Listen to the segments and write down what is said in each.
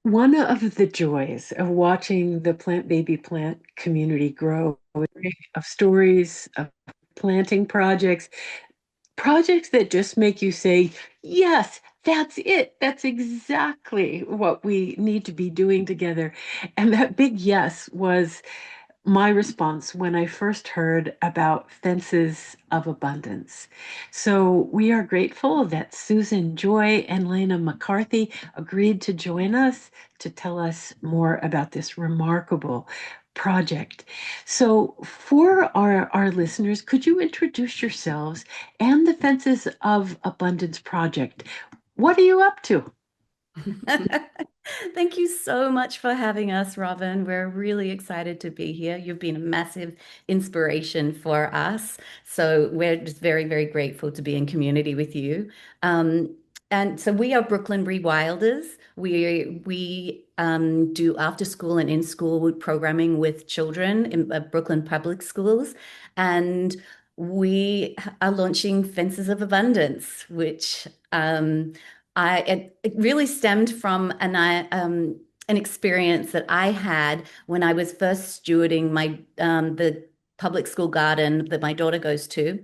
One of the joys of watching the plant baby plant community grow of stories of planting projects that just make you say, yes, that's it. That's exactly what we need to be doing together. And that big yes was my response when I first heard about fences of abundance. So we are grateful that Susan Joy and Laena McCarthy agreed to join us to tell us more about this remarkable project. So for our listeners, could you introduce yourselves and the Fences of Abundance project? What are you up to? Thank you so much for having us, Robin. We're really excited to be here. You've been a massive inspiration for us. So we're just very, very grateful to be in community with you. Um, and so we are Brooklyn Rewilders. We do after school and in school programming with children in Brooklyn public schools. And we are launching Fences of Abundance, which it really stemmed from an experience that I had when I was first stewarding the public school garden that my daughter goes to.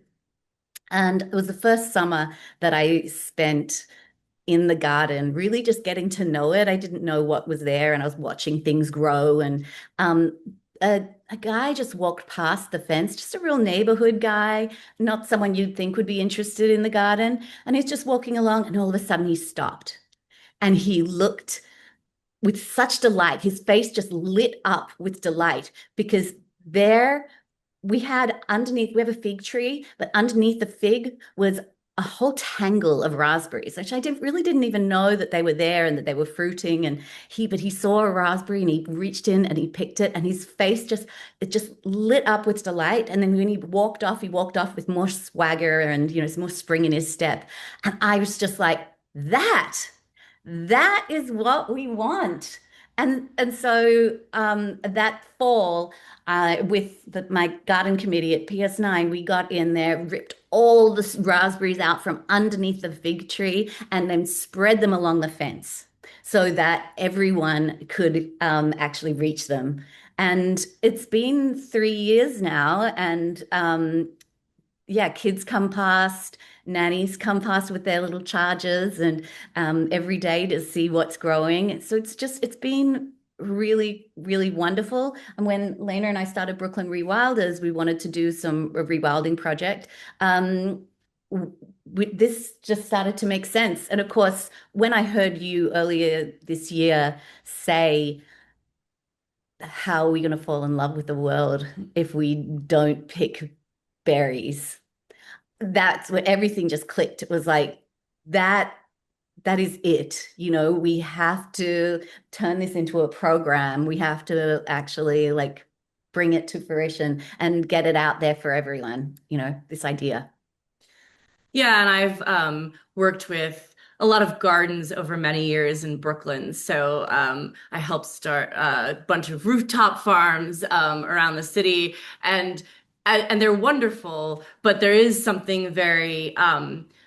And it was the first summer that I spent in the garden, really just getting to know it. I didn't know what was there, and I was watching things grow. And um, a guy just walked past the fence, just a real neighborhood guy, not someone you'd think would be interested in the garden. And he's just walking along, and all of a sudden he stopped and he looked with such delight. His face just lit up with delight because there we have a fig tree, but underneath the fig was a whole tangle of raspberries, which really didn't even know that they were there and that they were fruiting. But he saw a raspberry and he reached in and he picked it, and his face it just lit up with delight. And then when he walked off with more swagger and some more spring in his step. And I was just like, that is what we want. And so that fall, my garden committee at PS9, we got in there, ripped all the raspberries out from underneath the fig tree, and then spread them along the fence so that everyone could actually reach them. And it's been 3 years now, and yeah, kids come past, nannies come past with their little chargers, and every day to see what's growing. So it's been really, really wonderful. And when Lena and I started Brooklyn Rewilders, we wanted to do a rewilding project. Um, this just started to make sense. And of course, when I heard you earlier this year say, how are we going to fall in love with the world if we don't pick berries? That's when everything just clicked. It was like that that is it. We have to turn this into a program. We have to actually like bring it to fruition and get it out there for everyone, this idea. Yeah, and I've worked with a lot of gardens over many years in Brooklyn. So I helped start a bunch of rooftop farms around the city, and and they're wonderful. But there is something very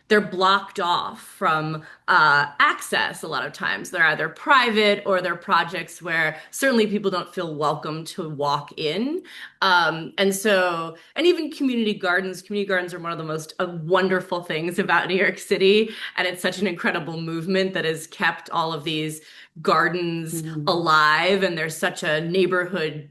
they're blocked off from access a lot of times. They're either private or they're projects where certainly people don't feel welcome to walk in. And even community gardens are one of the most wonderful things about New York City. And it's such an incredible movement that has kept all of these gardens Mm. alive. And there's such a neighborhood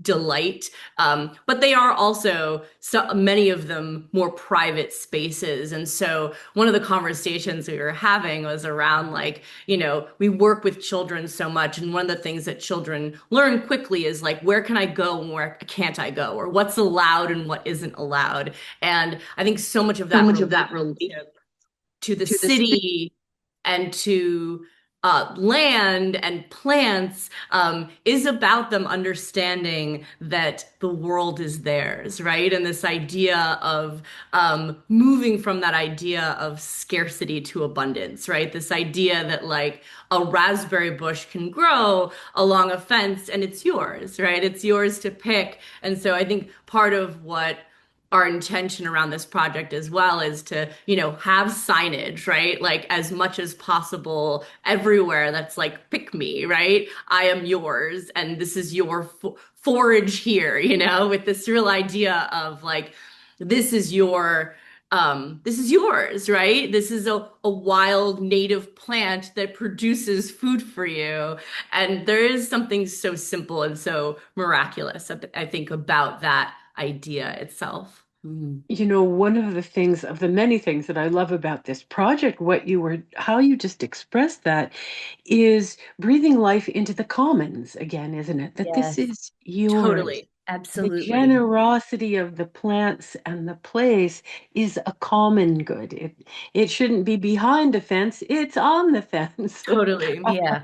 delight. But they are also, so many of them, more private spaces. And so one of the conversations we were having was around like, we work with children so much. And one of the things that children learn quickly is like, where can I go and where can't I go? Or what's allowed and what isn't allowed. And I think so much of So that much of relates that related to the to the city. city and to land and plants is about them understanding that the world is theirs, right? And this idea of moving from that idea of scarcity to abundance, right? This idea that like a raspberry bush can grow along a fence and it's yours, right? It's yours to pick. And so I think part of what our intention around this project as well is to, have signage, right? Like as much as possible everywhere that's like, pick me, right? I am yours, and this is your forage here, with this real idea of like, this is this is yours, right? This is a wild native plant that produces food for you. And there is something so simple and so miraculous, I think, about that idea itself. Mm. One of the things, of the many things that I love about this project, how you just expressed that is breathing life into the commons again, isn't it? That this Yes, is yours. totally. The Absolutely. generosity of the plants and the place is a common good. It shouldn't be behind a fence, it's on the fence. Totally. Yeah.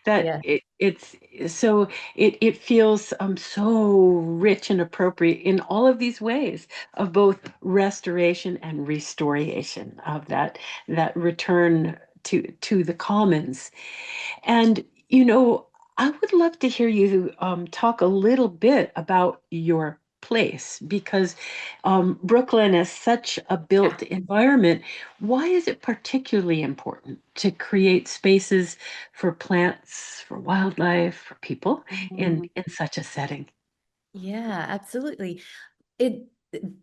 That Yeah. it's so it feels so rich and appropriate in all of these ways of both restoration and restoration of that return to the commons. And, I would love to hear you talk a little bit about your place because Brooklyn is such a Yeah. built environment. Why is it particularly important to create spaces for plants, for wildlife, for people Mm. in such a setting? Yeah, absolutely. It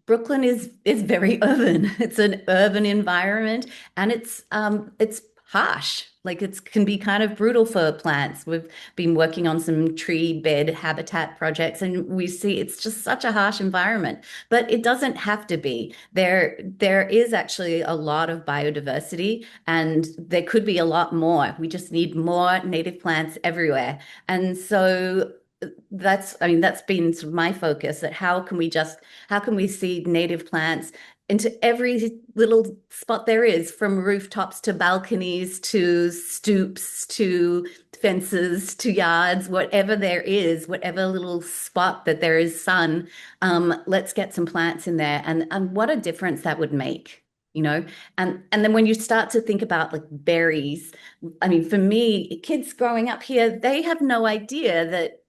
Brooklyn is very urban. It's an urban environment, and it's harsh. Like it's can be kind of brutal for plants. We've been working on some tree bed habitat projects, and we see it's just such a harsh environment. But it doesn't have to be. There is actually a lot of biodiversity, and there could be a lot more. We just need more native plants everywhere. And so I mean, that's been sort of my focus at how can we seed native plants into every little spot there is, from rooftops to balconies to stoops to fences to yards, whatever there is, whatever little spot that there is sun, let's get some plants in there. And what a difference that would make. You know, and then when you start to think about like berries, I mean, for me, kids growing up here, they have no idea that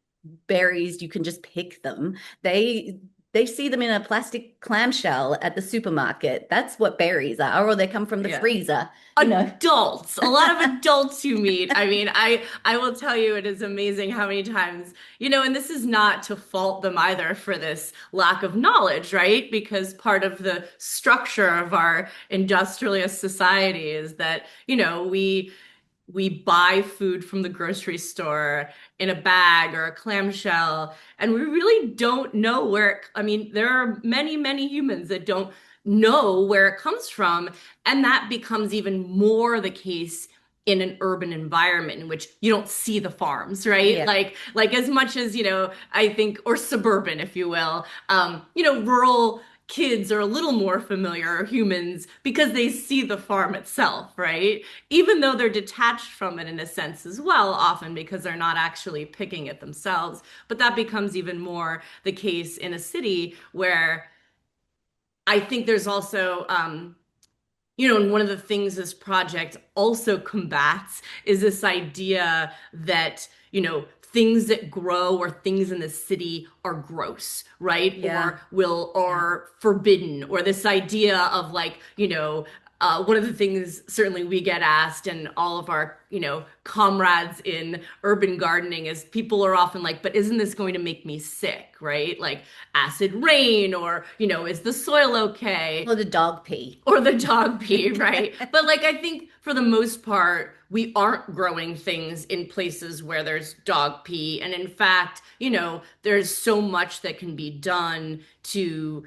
berries you can just pick them. They see them in a plastic clamshell at the supermarket. That's what berries are, or they come from the Yeah. freezer, you know. Adults, a lot of adults you meet. I mean, I will tell you, it is amazing how many times, and this is not to fault them either for this lack of knowledge, right? Because part of the structure of our industrialist society is that, we buy food from the grocery store in a bag or a clamshell, and we really don't know I mean, there are many, many humans that don't know where it comes from, and that becomes even more the case in an urban environment in which you don't see the farms, right? Yeah. Like as much as, I think, or suburban, if you will, rural kids are a little more familiar, or humans, because they see the farm itself, right? Even though they're detached from it in a sense as well, often because they're not actually picking it themselves. But that becomes even more the case in a city where I think there's also, and one of the things this project also combats is this idea that, things that grow or things in the city are gross, right? Yeah. Yeah. Or forbidden, or this idea of like, one of the things certainly we get asked, and all of our, comrades in urban gardening, is people are often like, but isn't this going to make me sick, right? Like acid rain, or, is the soil okay? Or the dog pee. Or the dog pee, right? But like I think for the most part, we aren't growing things in places where there's dog pee. And in fact, there's so much that can be done to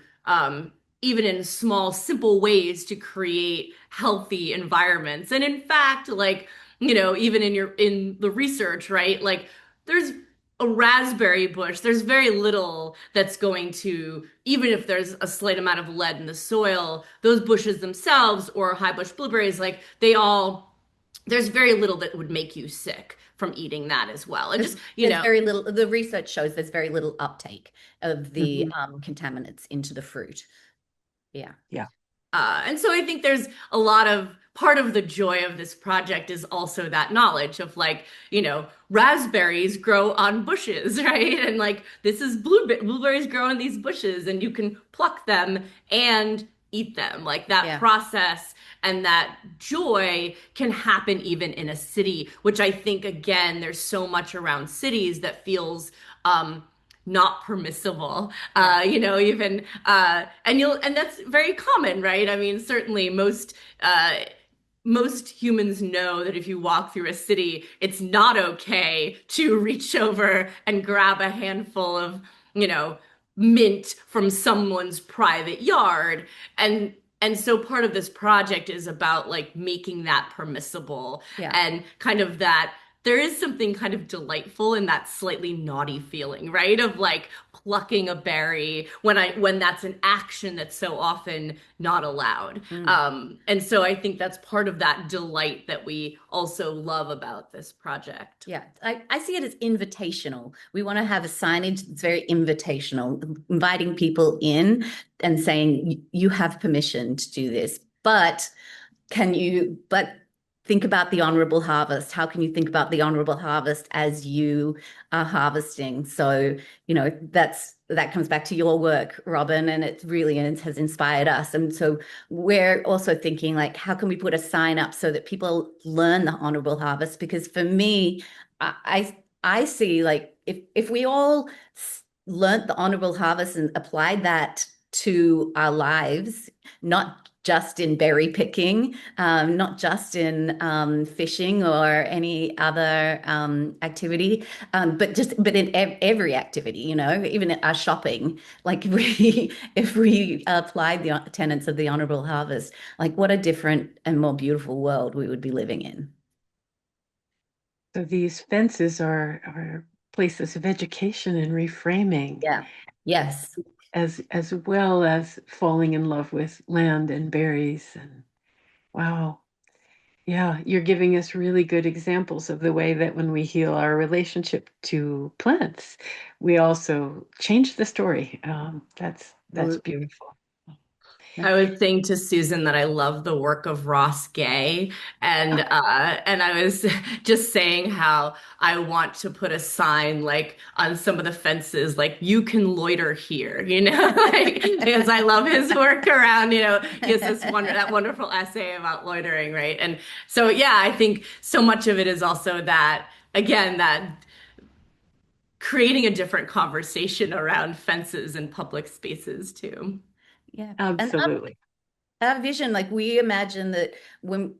even in small, simple ways to create healthy environments. And in fact, like, even in the research, right? Like there's a raspberry bush, there's very little that's going to, even if there's a slight amount of lead in the soil, those bushes themselves, or high bush blueberries, like there's very little that would make you sick from eating that as well. And There's, just, there's very little, the research shows there's very little uptake of the Mhm. contaminants into the fruit. Yeah. Yeah. And so I think there's a lot of part of the joy of this project is also that knowledge of like, raspberries grow on bushes, right? And like this is blueberries grow in these bushes and you can pluck them and eat them. Like that Yeah. process and that joy can happen even in a city, which I think again, there's so much around cities that feels not permissible. Yeah. Even and that's very common, right? I mean, certainly most humans know that if you walk through a city, it's not okay to reach over and grab a handful of, you know, mint from someone's private yard. And so part of this project is about like making that permissible Yeah. and kind of that there is something kind of delightful in that slightly naughty feeling, right? Of like plucking a berry when that's an action that's so often not allowed. Mm. And so I think that's part of that delight that we also love about this project. Yeah, I see it as invitational. We want to have a signage that's very invitational, inviting people in and saying, you have permission to do this. But think about the honorable harvest. How can you think about the honorable harvest as you are harvesting? So, that comes back to your work, Robin, and it really has inspired us. And so we're also thinking like, how can we put a sign up so that people learn the honorable harvest? Because for me, I see like if we all learnt the honorable harvest and applied that to our lives, not just in berry picking, not just in fishing or any other activity, but in every activity, even our shopping. Like if we applied the tenets of the honorable harvest, like what a different and more beautiful world we would be living in. So these fences are places of education and reframing, Yeah. Yes. as well as falling in love with land and berries. And wow, yeah, you're giving us really good examples of the way that when we heal our relationship to plants, we also change the story. That's beautiful. I was saying to Susan that I love the work of Ross Gay, and I was just saying how I want to put a sign like on some of the fences, like you can loiter here, like because I love his work around, he has that wonderful essay about loitering, right? And so yeah, I think so much of it is also that again that creating a different conversation around fences and public spaces too. Yeah. And Absolutely. our vision, like we imagine that when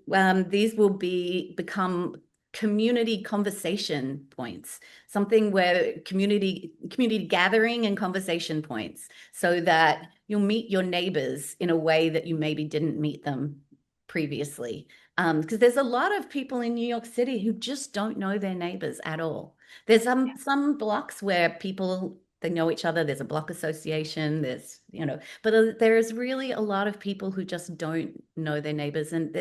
these will become community conversation points, something where community gathering and conversation points, so that you'll meet your neighbors in a way that you maybe didn't meet them previously. Because there's a lot of people in New York City who just don't know their neighbors at all. There's some blocks where people they know each other. There's a block association. But there's really a lot of people who just don't know their neighbors, and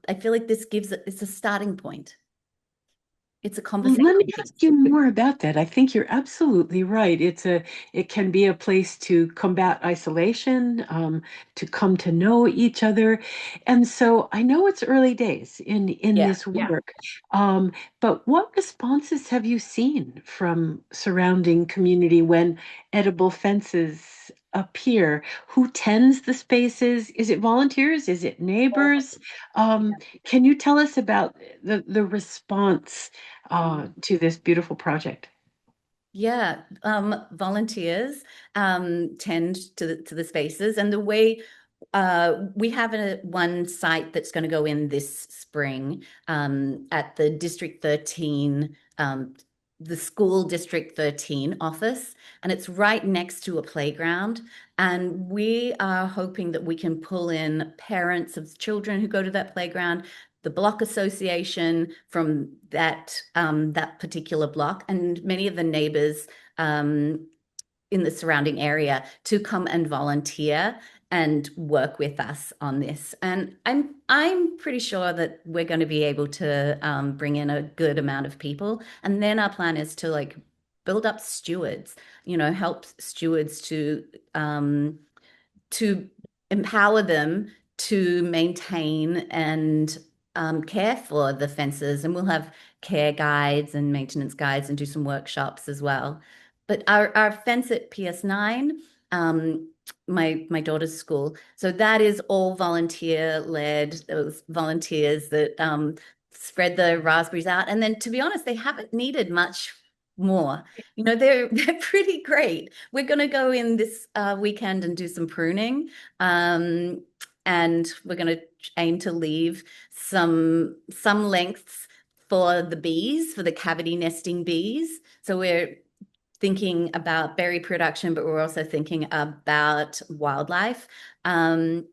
I feel like it's a starting point. It's a Well, conversation let me ask piece. you more about that. I think you're absolutely right. It can be a place to combat isolation, to come to know each other. And so I know it's early days in Yeah. this work, but what responses have you seen from surrounding community when edible fences appear? Who tends the spaces? Is it volunteers? Is it neighbors? Can you tell us about the response to this beautiful project? Yeah, volunteers tend to the spaces, and the way we have one site that's going to go in this spring at the District 13, the school District 13 office, and it's right next to a playground. And we are hoping that we can pull in parents of children who go to that playground, the block association from that particular block, and many of the neighbors in the surrounding area to come and volunteer and work with us on this. And I'm pretty sure that we're going to be able to bring in a good amount of people. And then our plan is to like build up stewards, help stewards to empower them to maintain and care for the fences. And we'll have care guides and maintenance guides and do some workshops as well. But our fence at PS9, my daughter's school, so that is all volunteer led. Those volunteers that spread the raspberries out. And then, to be honest, they haven't needed much more. They're pretty great. We're going to go in this weekend and do some pruning, and we're going to aim to leave some lengths for the bees, for the cavity nesting bees. So we're thinking about berry production, but we're also thinking about wildlife. And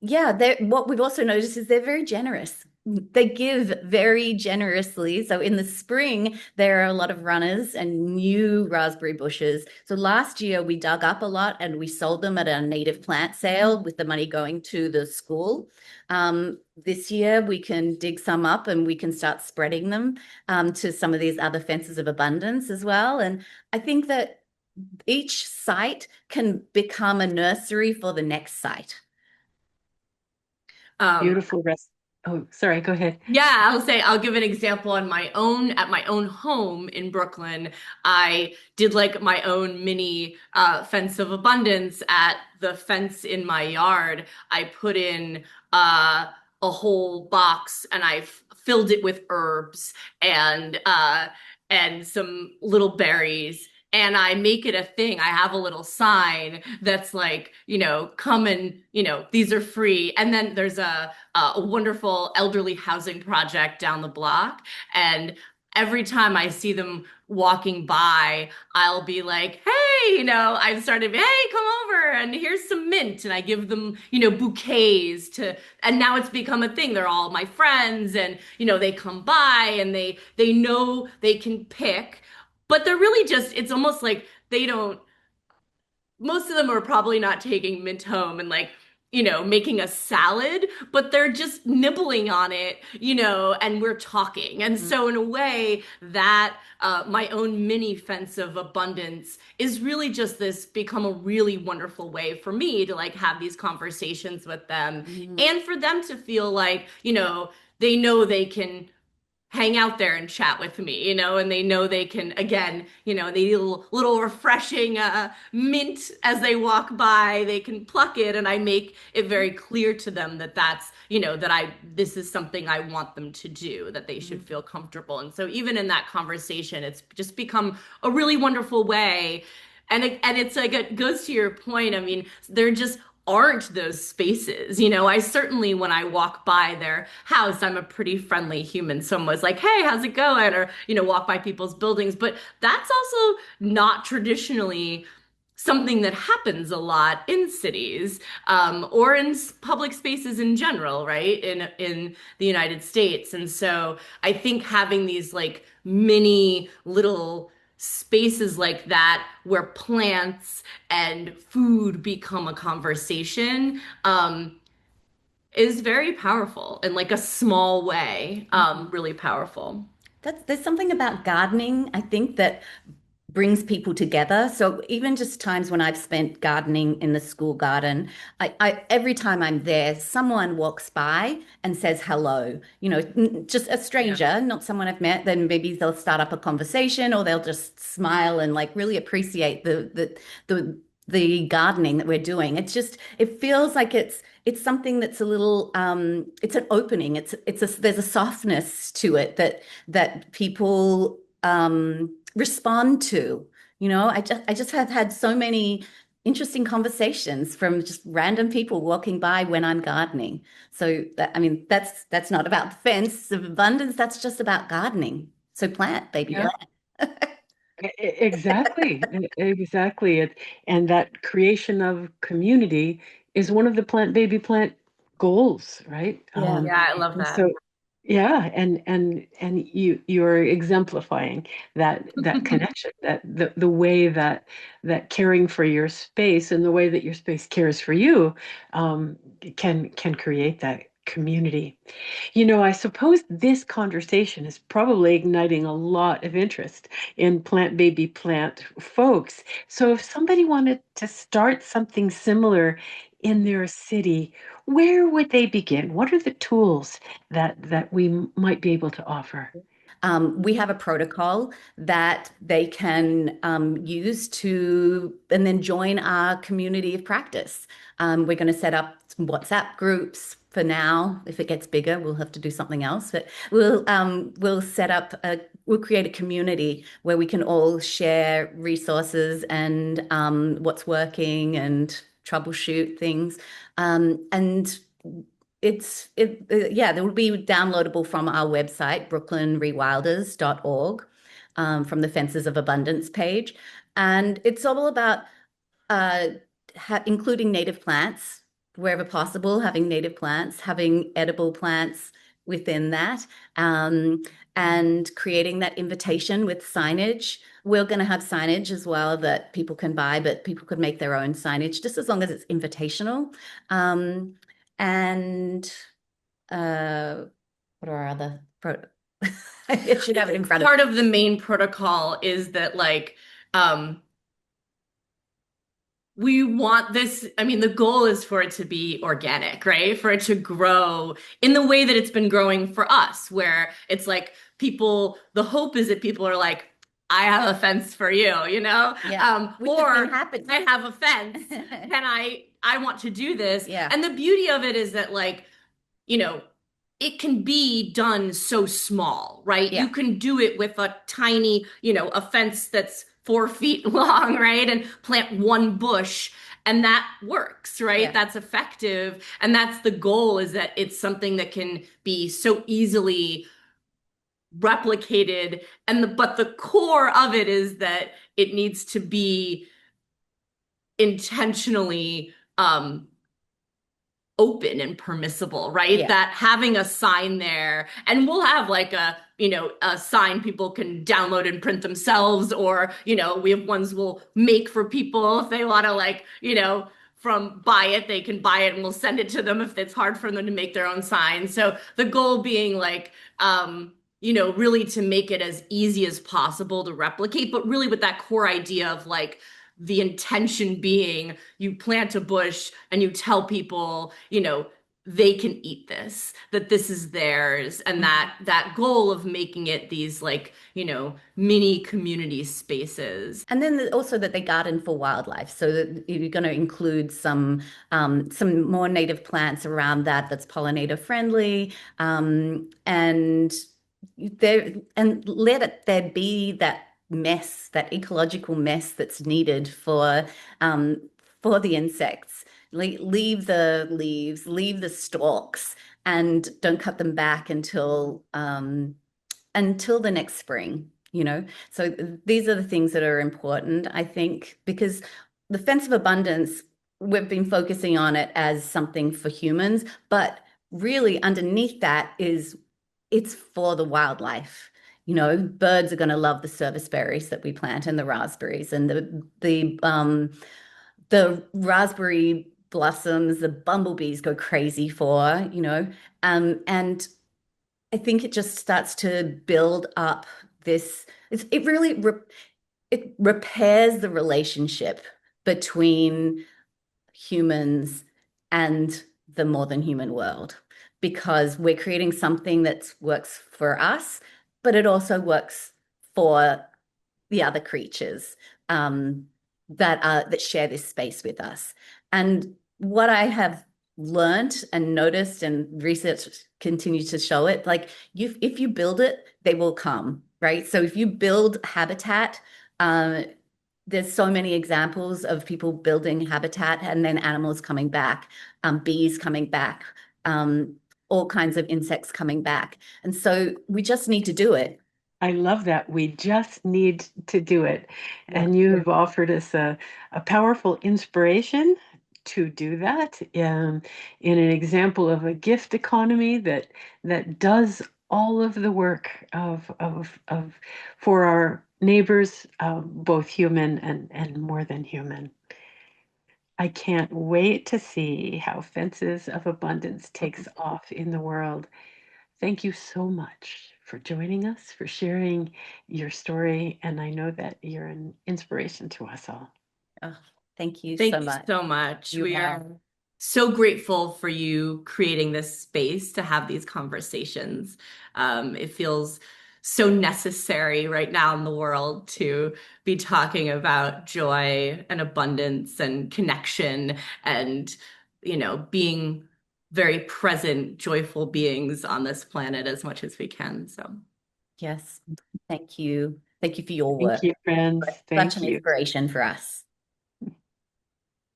yeah, what we've also noticed is they're very generous. They give very generously. So in the spring, there are a lot of runners and new raspberry bushes. So last year we dug up a lot and we sold them at a native plant sale with the money going to the school. This year we can dig some up and we can start spreading them to some of these other fences of abundance as well. And I think that each site can become a nursery for the next site. Beautiful rest. Oh, sorry, go ahead. Yeah, I'll say I'll give an example on my own at my own home in Brooklyn. I did like my own mini fence of abundance at the fence in my yard. I put in a whole box and filled it with herbs and some little berries. And I make it a thing. I have a little sign that's like, come and, these are free. And then there's a wonderful elderly housing project down the block. And every time I see them walking by, I'll be like, hey, I've started, hey, come over and here's some mint. And I give them, bouquets and now it's become a thing. They're all my friends and, they come by and they know they can pick. But they're really it's almost like most of them are probably not taking mint home and making a salad, but they're just nibbling on it, and we're talking. And so in a way that my own mini fence of abundance is really just become a really wonderful way for me to have these conversations with them and for them to feel like, they know they can hang out there and chat with me, and they know they can, again, they need a little refreshing mint as they walk by, they can pluck it, and I make it very clear to them that this is something I want them to do, that they should feel comfortable. And so even in that conversation, it's just become a really wonderful way. And it's like, it goes to your point. I mean, they're just aren't those spaces. I certainly, when I walk by their house, I'm a pretty friendly human. Someone's like, hey, how's it going? Or, walk by people's buildings. But that's also not traditionally something that happens a lot in cities, or in public spaces in general, right? In the United States. And so I think having these mini little spaces like that where plants and food become a conversation is very powerful in a small way, really powerful. There's something about gardening, I think, that brings people together. So even just times when I've spent gardening in the school garden, every time I'm there, someone walks by and says hello, just a stranger, Yeah. not someone I've met. Then maybe they'll start up a conversation or they'll just smile and really appreciate the gardening that we're doing. It feels like it's something that's a little it's an opening. There's a softness to it that people respond to. I just have had so many interesting conversations from just random people walking by when I'm gardening. So that's not about the fence of abundance. That's just about gardening. So plant, baby, Yeah. plant. Exactly, exactly. And that creation of community is one of the plant baby plant goals, right? Yeah. Yeah, I love And that. so yeah, and you're exemplifying that connection, that the way that caring for your space and the way that your space cares for you, can create community. I suppose this conversation is probably igniting a lot of interest in plant baby plant folks. So if somebody wanted to start something similar in their city, where would they begin? What are the tools that we might be able to offer? We have a protocol that they can use to and then join our community of practice. We're going to set up some WhatsApp groups for now. If it gets bigger, we'll have to do something else. But we'll create a community where we can all share resources and what's working and troubleshoot things. And yeah, they will be downloadable from our website, brooklynrewilders.org, from the Fences of Abundance page. And it's all about including native plants wherever possible, having native plants, having edible plants within that, and creating that invitation with signage. We're going to have signage as well that people can buy, but people could make their own signage just as long as it's invitational. And what are our other I should have it in front of Part of the main protocol is that we want this. I mean, the goal is for it to be organic, right? For it to grow in the way that it's been growing for us, where it's like the hope is that people are like, I have a fence for you, Yeah. Which or has been happening. I have a fence. I want to do this. Yeah. And the beauty of it is that you know, it can be done so small, right? Yeah. You can do it with a tiny, a fence that's 4 feet long, right? And plant one bush, and that works, right? Yeah. That's effective. And that's the goal, is that it's something that can be so easily replicated. But the core of it is that it needs to be intentionally open and permissible, right? Yeah. That having a sign there, and we'll have a sign people can download and print themselves, or, we have ones we'll make for people if they want to from buy it, they can buy it and we'll send it to them if it's hard for them to make their own sign. So the goal being really to make it as easy as possible to replicate, but really with that core idea of the intention being you plant a bush and you tell people, they can eat this, that this is theirs, and that goal of making it these mini community spaces. And then also that they garden for wildlife. So that you're going to include some more native plants around that's pollinator friendly, and let there be that mess, that ecological mess that's needed for the insects. Leave the leaves, leave the stalks, and don't cut them back until the next spring. So these are the things that are important, I think, because the Fence of Abundance, we've been focusing on it as something for humans, but really underneath that it's for the wildlife. Birds are going to love the service berries that we plant and the raspberries and the raspberry blossoms, the bumblebees go crazy for, and I think it just starts to build up this. It repairs the relationship between humans and the more than human world, because we're creating something that works for us, but it also works for the other creatures that share this space with us. And what I have learned and noticed, and research continues to show it, if you build it, they will come, right? So if you build habitat, there's so many examples of people building habitat and then animals coming back, bees coming back, all kinds of insects coming back. And so we just need to do it. I love that. We just need to do it. Yeah. And you have offered us a powerful inspiration to do that in an example of a gift economy that does all of the work for our neighbors, both human and more than human. I can't wait to see how Fences of Abundance takes off in the world. Thank you so much for joining us, for sharing your story, and I know that you're an inspiration to us all. Oh, thank you so Thank you much. so much. You We are. are so grateful for you creating this space to have these conversations. It feels so necessary right now in the world to be talking about joy and abundance and connection and, being very present, joyful beings on this planet as much as we can. So Yes. Thank you. Thank you for your Thank work. you, friends. Such Thank an you. inspiration for us.